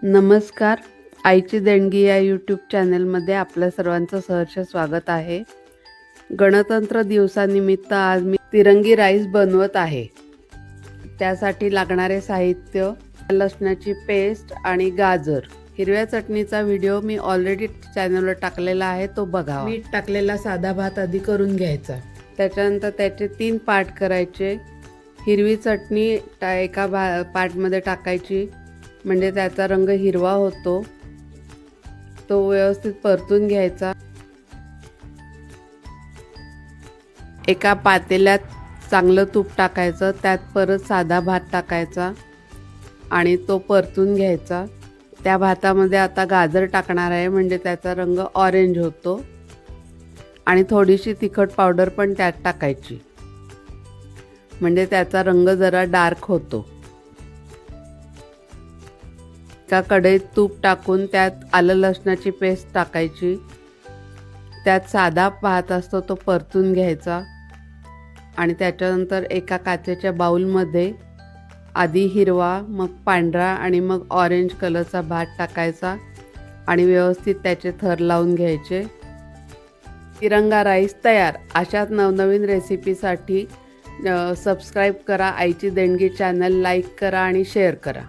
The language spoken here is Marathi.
नमस्कार. आईची देणगी या यूट्यूब चॅनलमध्ये आपल्या सर्वांचं सहर्ष स्वागत आहे. गणतंत्र दिवसानिमित्त आज मी तिरंगी राईस बनवत आहे. त्यासाठी लागणारे साहित्य: लसणाची पेस्ट आणि गाजर. हिरव्या चटणीचा व्हिडिओ मी ऑलरेडी चॅनलवर टाकलेला आहे, तो बघा. मीठ टाकलेला साधा भात आधी करून घ्यायचा. त्याच्यानंतर त्याचे 3 पार्ट करायचे. हिरवी चटणी एका पार्टमध्ये टाकायची, म्हणजे त्याचा रंग हिरवा होतो. तो व्यवस्थित परतून घ्यायचा. एका पातेल्यात चांगलं तूप टाकायचं, त्यात परत साधा भात टाकायचा आणि तो परतून घ्यायचा. त्या भातामध्ये आता गाजर टाकणार आहे, म्हणजे त्याचा रंग ऑरेंज होतो. आणि थोडीशी तिखट पावडर पण त्यात टाकायची, म्हणजे त्याचा रंग जरा डार्क होतो. एका कढईत तूप टाकून त्यात आलं लसणाची पेस्ट टाकायची. त्यात साधा भात असतो तो परतून घ्यायचा आणि त्याच्यानंतर एका काचेच्या बाउलमध्ये आधी हिरवा, मग पांढरा आणि मग ऑरेंज कलरचा भात टाकायचा आणि व्यवस्थित त्याचे थर लावून घ्यायचे. तिरंगा राईस तयार. अशाच नवनवीन रेसिपीसाठी सबस्क्राईब करा. आईची देणगी चॅनल लाईक करा आणि शेअर करा.